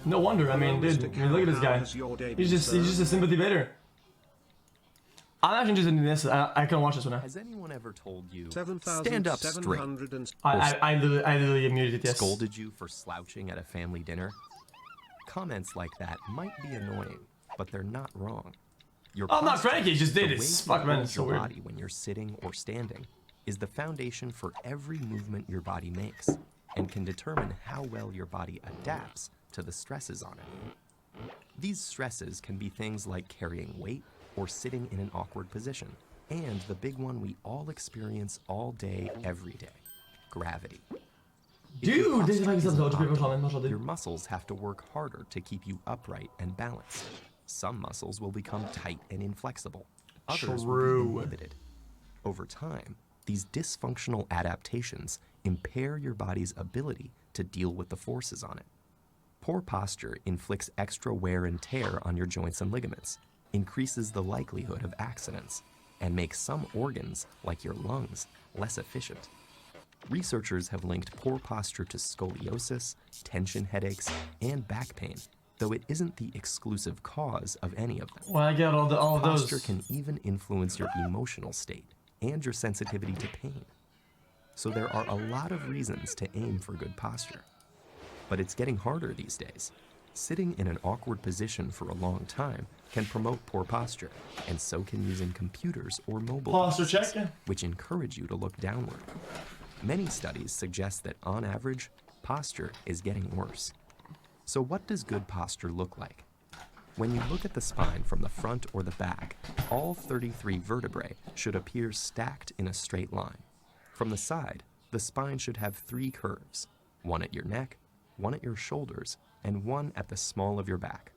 No wonder. I mean, dude, I mean, look at this guy. He's just a sympathy bidder. I'm actually interested in this. I can watch this one now. Has anyone ever told you stand up straight? I literally muted it. Yes. Scolded you for slouching at a family dinner? Comments like that might be annoying, but they're not wrong. I'm not Frankie. He just did it. Fuck man, it's so your weird. body when you're sitting or standing is the foundation for every movement your body makes, and can determine how well your body adapts to the stresses on it. These stresses can be things like carrying weight or sitting in an awkward position, and the big one we all experience all day, every day, gravity. Dude, this is like your muscles have to work harder to keep you upright and balanced. Some muscles will become tight and inflexible. Others will be inhibited. Over time, these dysfunctional adaptations impair your body's ability to deal with the forces on it. Poor posture inflicts extra wear and tear on your joints and ligaments, increases the likelihood of accidents, and makes some organs, like your lungs, less efficient. Researchers have linked poor posture to scoliosis, tension headaches, and back pain, though it isn't the exclusive cause of any of them. Well, I get all those. Posture can even influence your emotional state and your sensitivity to pain. So there are a lot of reasons to aim for good posture. But it's getting harder these days. Sitting in an awkward position for a long time can promote poor posture, and so can using computers or mobile devices, which encourage you to look downward. Many studies suggest that on average, posture is getting worse. So what does good posture look like? When you look at the spine from the front or the back, all 33 vertebrae should appear stacked in a straight line. From the side, the spine should have 3 curves, one at your neck, one at your shoulders, and one at the small of your back.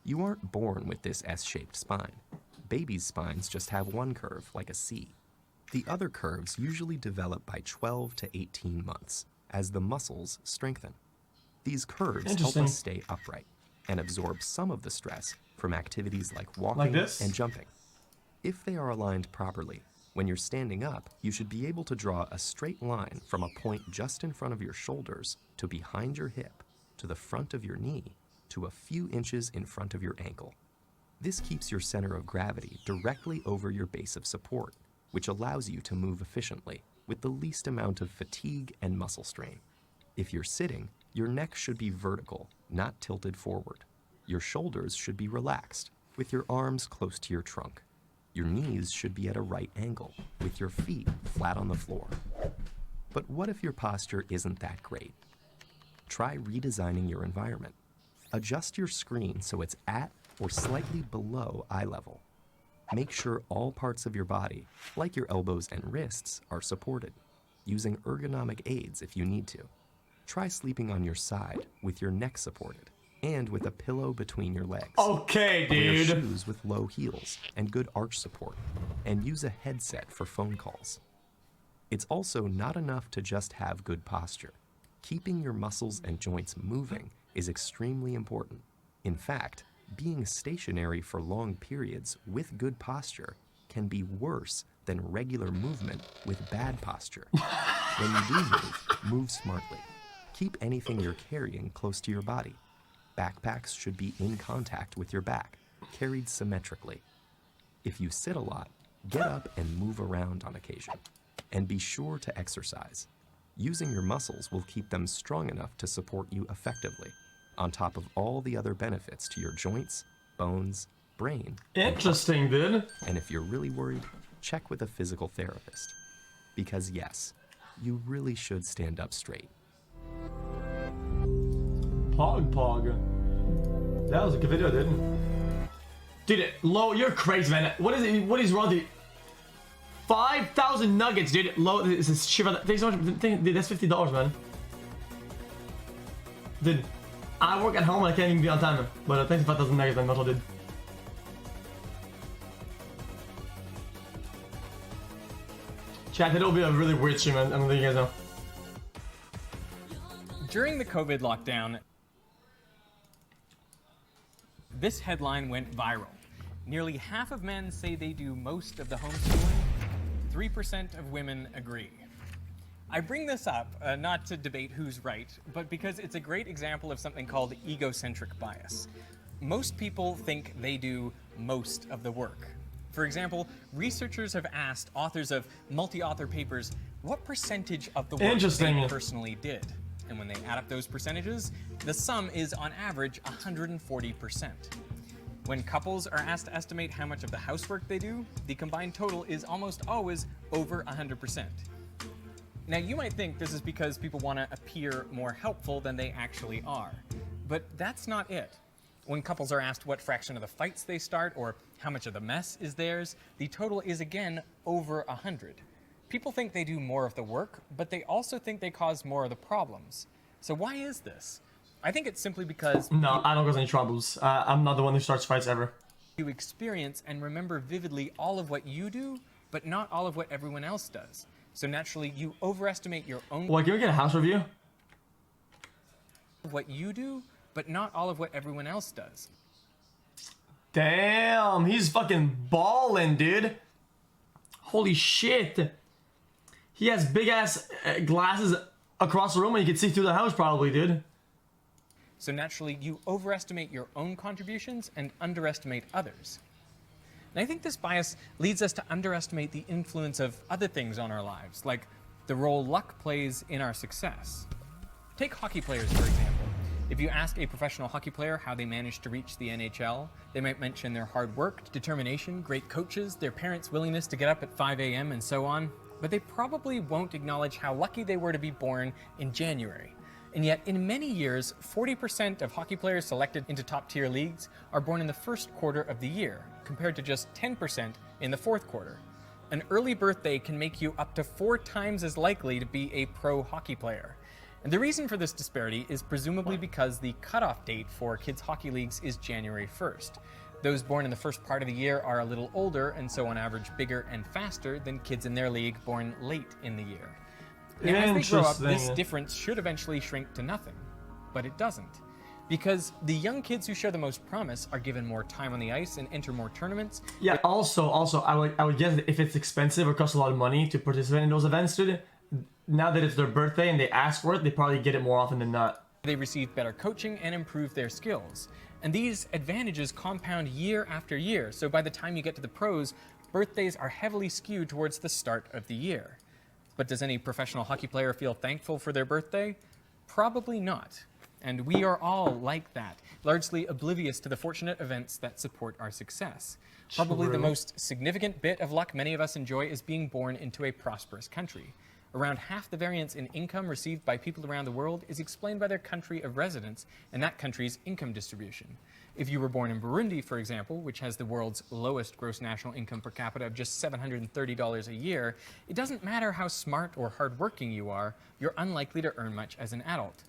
You aren't born with this S-shaped spine. Babies' spines just have one curve, like a C. The other curves usually develop by 12 to 18 months, as the muscles strengthen. These curves help us stay upright and absorb some of the stress from activities like walking and jumping. If they are aligned properly, when you're standing up, you should be able to draw a straight line from a point just in front of your shoulders to behind your hip, to the front of your knee, to a few inches in front of your ankle. This keeps your center of gravity directly over your base of support, which allows you to move efficiently with the least amount of fatigue and muscle strain. If you're sitting, your neck should be vertical, not tilted forward. Your shoulders should be relaxed, with your arms close to your trunk. Your knees should be at a right angle, with your feet flat on the floor. But what if your posture isn't that great? Try redesigning your environment. Adjust your screen so it's at or slightly below eye level. Make sure all parts of your body, like your elbows and wrists, are supported, using ergonomic aids if you need to. Try sleeping on your side with your neck supported and with a pillow between your legs. Okay, dude. Wear shoes with low heels and good arch support, and use a headset for phone calls. It's also not enough to just have good posture. Keeping your muscles and joints moving is extremely important. In fact, being stationary for long periods with good posture can be worse than regular movement with bad posture. When you do move smartly. Keep anything you're carrying close to your body. Backpacks should be in contact with your back, carried symmetrically. If you sit a lot, get up and move around on occasion. And be sure to exercise. Using your muscles will keep them strong enough to support you effectively, on top of all the other benefits to your joints, bones, brain. Interesting, dude. And if you're really worried, check with a physical therapist. Because yes, you really should stand up straight. Pog. That was a good video, dude. Dude, Low, you're crazy, man. What is wrong with you? 5,000 nuggets, dude. Low, this is Shiva. Thanks so much. Dude, that's $50, man. Dude, I work at home and I can't even be on time, but thanks for 5,000 nuggets, man. Much dude. Chat, it'll be a really weird stream, man. I'm gonna let you guys know. During the COVID lockdown, this headline went viral. Nearly half of men say they do most of the homeschooling. 3% of women agree. I bring this up not to debate who's right, but because it's a great example of something called egocentric bias. Most people think they do most of the work. For example, researchers have asked authors of multi-author papers what percentage of the work they personally did. And when they add up those percentages, the sum is on average 140%. When couples are asked to estimate how much of the housework they do, the combined total is almost always over 100%. Now, you might think this is because people want to appear more helpful than they actually are, but that's not it. When couples are asked what fraction of the fights they start or how much of the mess is theirs, the total is again over 100. People think they do more of the work, but they also think they cause more of the problems. So why is this? I think it's simply because... No, I don't cause any troubles. I'm not the one who starts fights ever. You experience and remember vividly all of what you do, but not all of what everyone else does. So naturally, you overestimate your own... What, can we get a house review? What you do, but not all of what everyone else does. Damn, he's fucking balling, dude. Holy shit. He has big ass glasses across the room and you can see through the house probably, dude. So naturally, you overestimate your own contributions and underestimate others. And I think this bias leads us to underestimate the influence of other things on our lives, like the role luck plays in our success. Take hockey players, for example. If you ask a professional hockey player how they managed to reach the NHL, they might mention their hard work, determination, great coaches, their parents' willingness to get up at 5 a.m. and so on, but they probably won't acknowledge how lucky they were to be born in January. And yet, in many years, 40% of hockey players selected into top-tier leagues are born in the first quarter of the year, compared to just 10% in the fourth quarter. An early birthday can make you up to 4 times as likely to be a pro hockey player. And the reason for this disparity is presumably because the cutoff date for kids' hockey leagues is January 1st. Those born in the first part of the year are a little older, and so on average bigger and faster than kids in their league born late in the year. Now, as they grow up, this difference should eventually shrink to nothing, but it doesn't. Because the young kids who show the most promise are given more time on the ice and enter more tournaments. Yeah, also, I would guess that if it's expensive or costs a lot of money to participate in those events, dude, now that it's their birthday and they ask for it, they probably get it more often than not. They receive better coaching and improve their skills. And these advantages compound year after year, so by the time you get to the pros, birthdays are heavily skewed towards the start of the year. But does any professional hockey player feel thankful for their birthday? Probably not. And we are all like that, largely oblivious to the fortunate events that support our success. Probably the most significant bit of luck many of us enjoy is being born into a prosperous country. Around half the variance in income received by people around the world is explained by their country of residence and that country's income distribution. If you were born in Burundi, for example, which has the world's lowest gross national income per capita of just $730 a year, it doesn't matter how smart or hardworking you are, you're unlikely to earn much as an adult.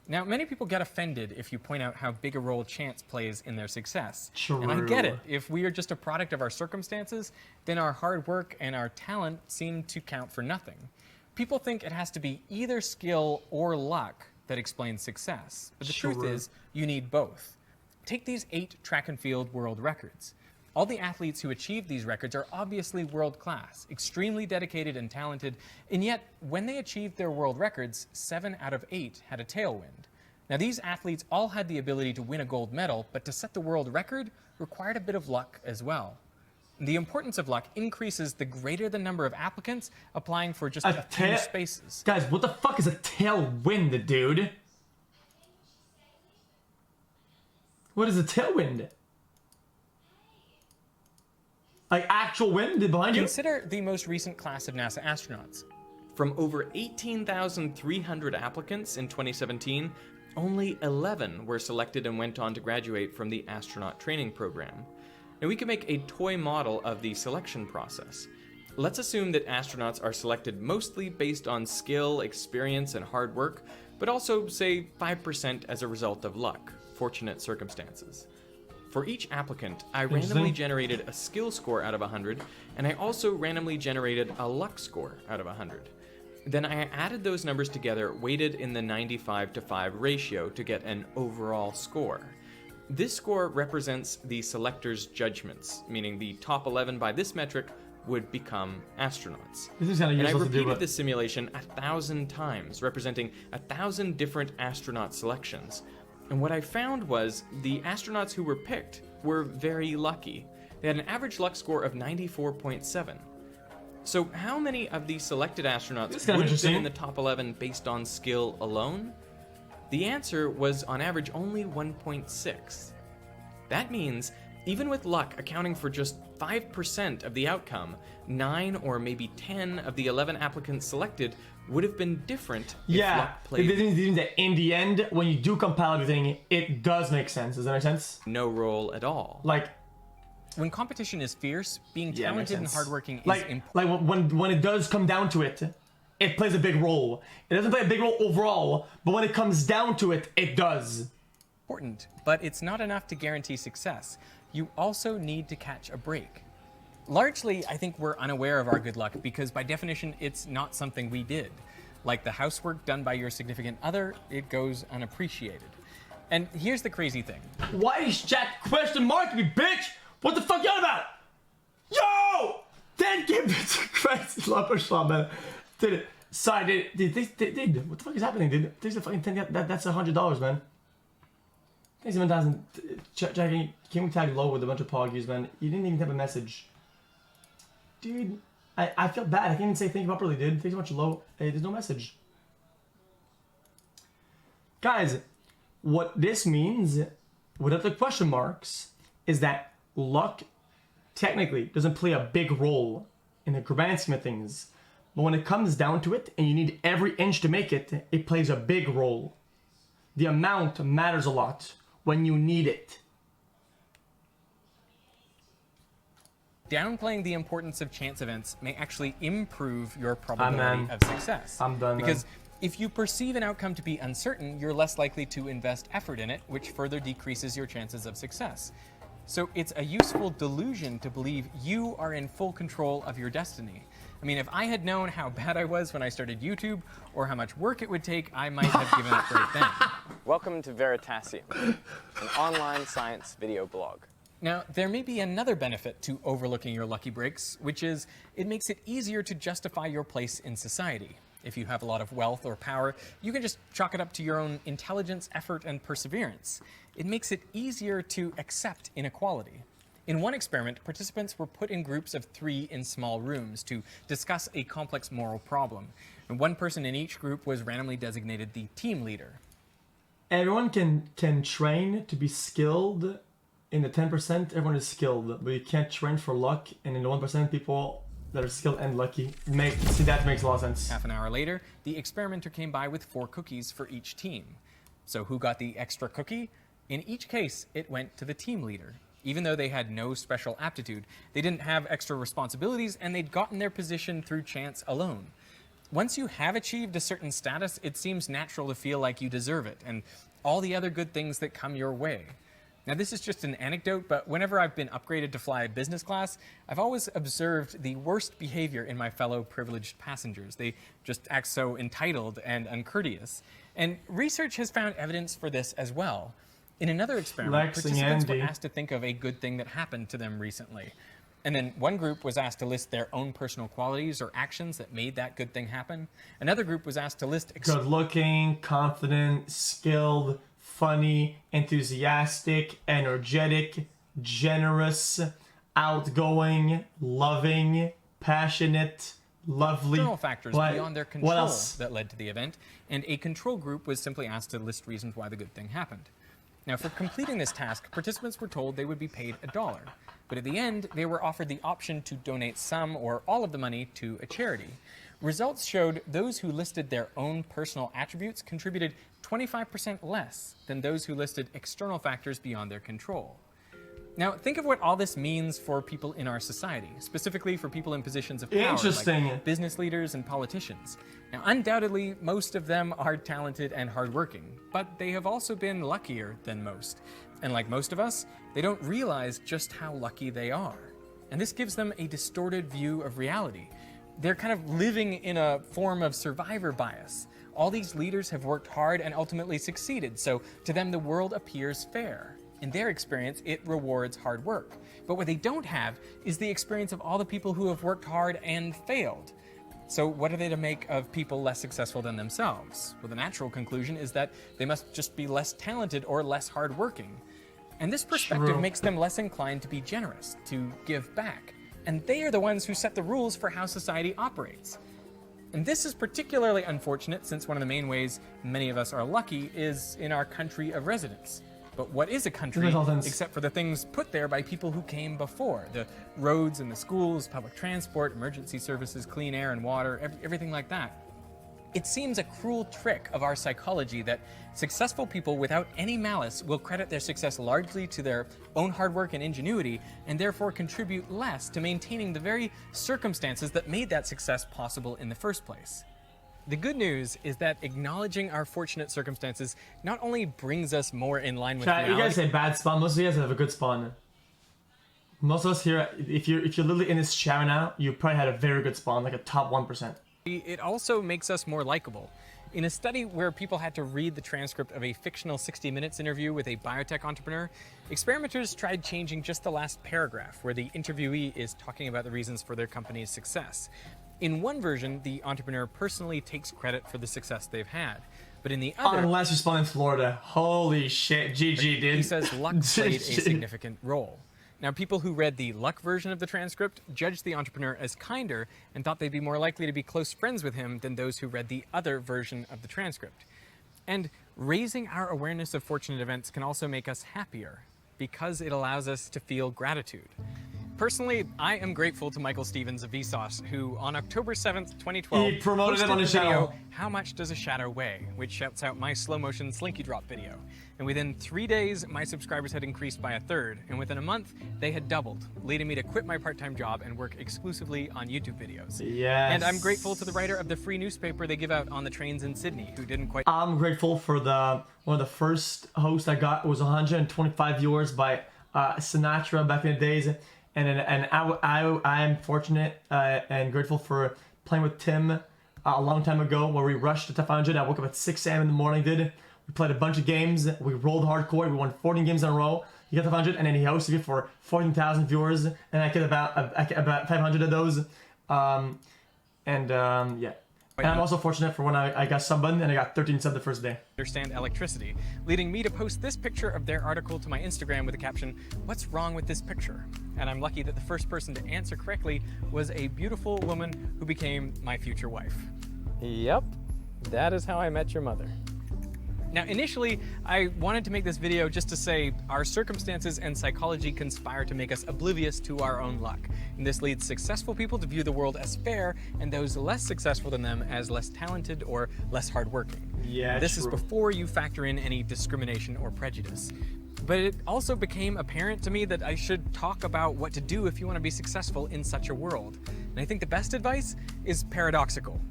Now, many people get offended if you point out how big a role chance plays in their success. True. And I get it. If we are just a product of our circumstances, then our hard work and our talent seem to count for nothing. People think it has to be either skill or luck that explains success. But the truth is, you need both. Take these 8 track and field world records. All the athletes who achieved these records are obviously world-class, extremely dedicated and talented, and yet, when they achieved their world records, 7 out of 8 had a tailwind. Now, these athletes all had the ability to win a gold medal, but to set the world record required a bit of luck as well. The importance of luck increases the greater the number of applicants applying for just a few spaces. Guys, what the fuck is a tailwind, dude? What is a tailwind? Like actual wind behind you? Consider the most recent class of NASA astronauts. From over 18,300 applicants in 2017, only 11 were selected and went on to graduate from the astronaut training program. Now, we can make a toy model of the selection process. Let's assume that astronauts are selected mostly based on skill, experience, and hard work, but also, say, 5% as a result of luck, fortunate circumstances. For each applicant, I randomly generated a skill score out of 100, and I also randomly generated a luck score out of 100. Then I added those numbers together, weighted in the 95-5 ratio to get an overall score. This score represents the selector's judgments, meaning the top 11 by this metric would become astronauts. This is kind of And I useless to do, repeated but this simulation 1,000 times, representing 1,000 different astronaut selections. And what I found was the astronauts who were picked were very lucky. They had an average luck score of 94.7. So how many of the selected astronauts This is kind of would have been interesting. in the top 11 based on skill alone? The answer was on average only 1.6. That means, even with luck accounting for just 5% of the outcome, 9 or maybe 10 of the 11 applicants selected would have been different if yeah, luck played it means that in the end, when you do compile everything, it does make sense. Does that make sense? no role at all. Like, When competition is fierce, being yeah, makes talented and sense. hardworking is like, important. when it does come down to it, it plays a big role. It doesn't play a big role overall, but when it comes down to it, it does. But it's not enough to guarantee success. You also need to catch a break. Largely, I think we're unaware of our good luck because by definition, it's not something we did. Like the housework done by your significant other, it goes unappreciated. And here's the crazy thing. Why is chat question mark me, bitch? What the fuck you on about? Yo! Then give it to Christ. Man. Did it. Sorry, dude. What the fuck is happening, dude? There's a fucking 10. That's $100, man. Thanks 7,000. Jackie, can we tag low with a bunch of poggies, man? You didn't even have a message. Dude, I feel bad. I can't even say thank you properly, dude. Thanks so much, low. Hey, there's no message. Guys, what this means, without the question marks, is that luck technically doesn't play a big role in the grand scheme of things. But when it comes down to it, and you need every inch to make it, it plays a big role. The amount matters a lot when you need it. Downplaying the importance of chance events may actually improve your probability Amen. of success. I'm done, Because if you perceive an outcome to be uncertain, you're less likely to invest effort in it, which further decreases your chances of success. So it's a useful delusion to believe you are in full control of your destiny. I mean, if I had known how bad I was when I started YouTube, or how much work it would take, I might have given up right then. Welcome to Veritasium, an online science video blog. Now, there may be another benefit to overlooking your lucky breaks, which is it makes it easier to justify your place in society. If you have a lot of wealth or power, you can just chalk it up to your own intelligence, effort, and perseverance. It makes it easier to accept inequality. In one experiment, participants were put in groups of 3 in small rooms to discuss a complex moral problem. And one person in each group was randomly designated the team leader. Everyone can train to be skilled. In the 10%, everyone is skilled, but you can't train for luck. And in the 1%, people that are skilled and lucky see that makes a lot of sense. Half an hour later, the experimenter came by with 4 cookies for each team. So who got the extra cookie? In each case, it went to the team leader. Even though they had no special aptitude, they didn't have extra responsibilities, and they'd gotten their position through chance alone. Once you have achieved a certain status, it seems natural to feel like you deserve it, and all the other good things that come your way. Now, this is just an anecdote, but whenever I've been upgraded to fly business class, I've always observed the worst behavior in my fellow privileged passengers. They just act so entitled and uncourteous. And research has found evidence for this as well. In another experiment, participants were asked to think of a good thing that happened to them recently. And then one group was asked to list their own personal qualities or actions that made that good thing happen. Another group was asked to list... Good looking, confident, skilled, funny, enthusiastic, energetic, generous, outgoing, loving, passionate, lovely. External factors beyond their control that led to the event, and a control group was simply asked to list reasons why the good thing happened. Now, for completing this task, participants were told they would be paid $1, but at the end, they were offered the option to donate some or all of the money to a charity. Results showed those who listed their own personal attributes contributed 25% less than those who listed external factors beyond their control. Now, think of what all this means for people in our society, specifically for people in positions of power, like business leaders and politicians. Now, undoubtedly, most of them are talented and hardworking, but they have also been luckier than most. And like most of us, they don't realize just how lucky they are. And this gives them a distorted view of reality. They're kind of living in a form of survivor bias. All these leaders have worked hard and ultimately succeeded, so to them the world appears fair. In their experience, it rewards hard work. But what they don't have is the experience of all the people who have worked hard and failed. So what are they to make of people less successful than themselves? Well, the natural conclusion is that they must just be less talented or less hardworking. And this perspective True. makes them less inclined to be generous, to give back. And they are the ones who set the rules for how society operates. And this is particularly unfortunate since one of the main ways many of us are lucky is in our country of residence. But what is a country Makes all sense. except for the things put there by people who came before? The roads and the schools, public transport, emergency services, clean air and water, everything like that. It seems a cruel trick of our psychology that successful people without any malice will credit their success largely to their own hard work and ingenuity, and therefore contribute less to maintaining the very circumstances that made that success possible in the first place. The good news is that acknowledging our fortunate circumstances not only brings us more in line with Chat, you guys reality, say bad spawn. Most of you guys have a good spawn. Most of us here, if you're literally in this chat right now, you probably had a very good spawn, like a top 1%. it also makes us more likable. In a study where people had to read the transcript of a fictional 60 Minutes interview with a biotech entrepreneur, experimenters tried changing just the last paragraph where the interviewee is talking about the reasons for their company's success. In one version, the entrepreneur personally takes credit for the success they've had. But in the other, Unless you spawn in Florida. Holy shit, GG, dude. he says luck played a significant role. Now, people who read the luck version of the transcript judged the entrepreneur as kinder and thought they'd be more likely to be close friends with him than those who read the other version of the transcript. And raising our awareness of fortunate events can also make us happier because it allows us to feel gratitude. Personally, I am grateful to Michael Stevens of Vsauce, who on October 7th, 2012, He promoted it posted on his the video, channel. How Much Does a Shadow Weigh?, which shouts out my slow-motion Slinky Drop video. And within 3 days, my subscribers had increased by a third, and within a month, they had doubled, leading me to quit my part-time job and work exclusively on YouTube videos. Yes. And I'm grateful to the writer of the free newspaper they give out on the trains in Sydney, who didn't quite I'm grateful for one of the first hosts I got was 125 viewers by Sinatra back in the days. And I am fortunate and grateful for playing with Tim a long time ago where we rushed to top 500. I woke up at 6 a.m. in the morning, we played a bunch of games, we rolled hardcore, we won 14 games in a row. He got top 500 and then he hosted it for 14,000 viewers and I get about 500 of those. Yeah. And I'm also fortunate for when I got sub button and I got 13 subs the first day. understand electricity, leading me to post this picture of their article to my Instagram with the caption, "What's wrong with this picture?" And I'm lucky that the first person to answer correctly was a beautiful woman who became my future wife. Yep, that is how I met your mother. Now, initially, I wanted to make this video just to say our circumstances and psychology conspire to make us oblivious to our own luck. And this leads successful people to view the world as fair and those less successful than them as less talented or less hardworking. Yeah, This is true. before you factor in any discrimination or prejudice. But it also became apparent to me that I should talk about what to do if you want to be successful in such a world. And I think the best advice is paradoxical.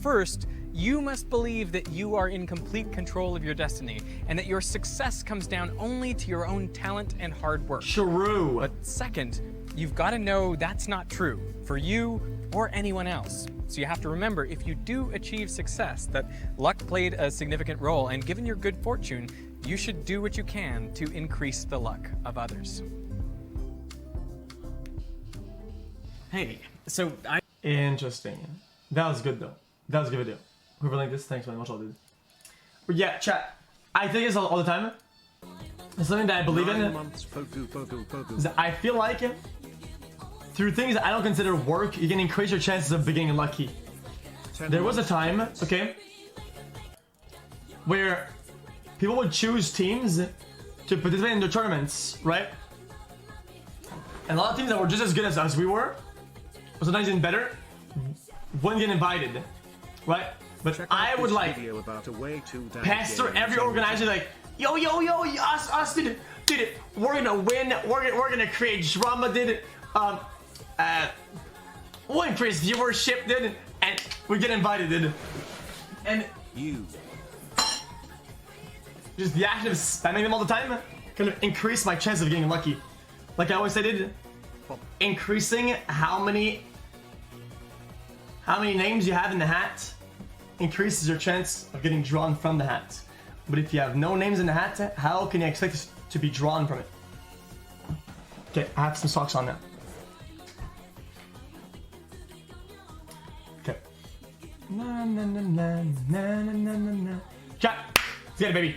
First, you must believe that you are in complete control of your destiny and that your success comes down only to your own talent and hard work. True. But second, you've got to know that's not true for you or anyone else. So you have to remember, if you do achieve success, that luck played a significant role, and given your good fortune, you should do what you can to increase the luck of others. Hey, so Interesting. That was good though. That was a good video. Whoever liked this, thanks man. Much love, dude. But yeah, chat. I think it's all the time. It's something that I believe in. Is that I feel like through things that I don't consider work, you can increase your chances of being lucky. There was a time, okay, where people would choose teams to participate in the tournaments, right? And a lot of teams that were just as good as we were, or sometimes even better, wouldn't get invited, right? But I would like pass through every organizer like, yo, us, dude, we're gonna win, we're gonna create drama, dude. We'll increase viewership, dude, and we get invited, dude. And just the action of spamming them all the time kind of increase my chance of getting lucky. Like I always said, dude, increasing how many names you have in the hat increases your chance of getting drawn from the hat. But if you have no names in the hat, how can you expect to be drawn from it. Okay, I have some socks on now. Okay. Na na na na na na na na. Okay, see ya, baby.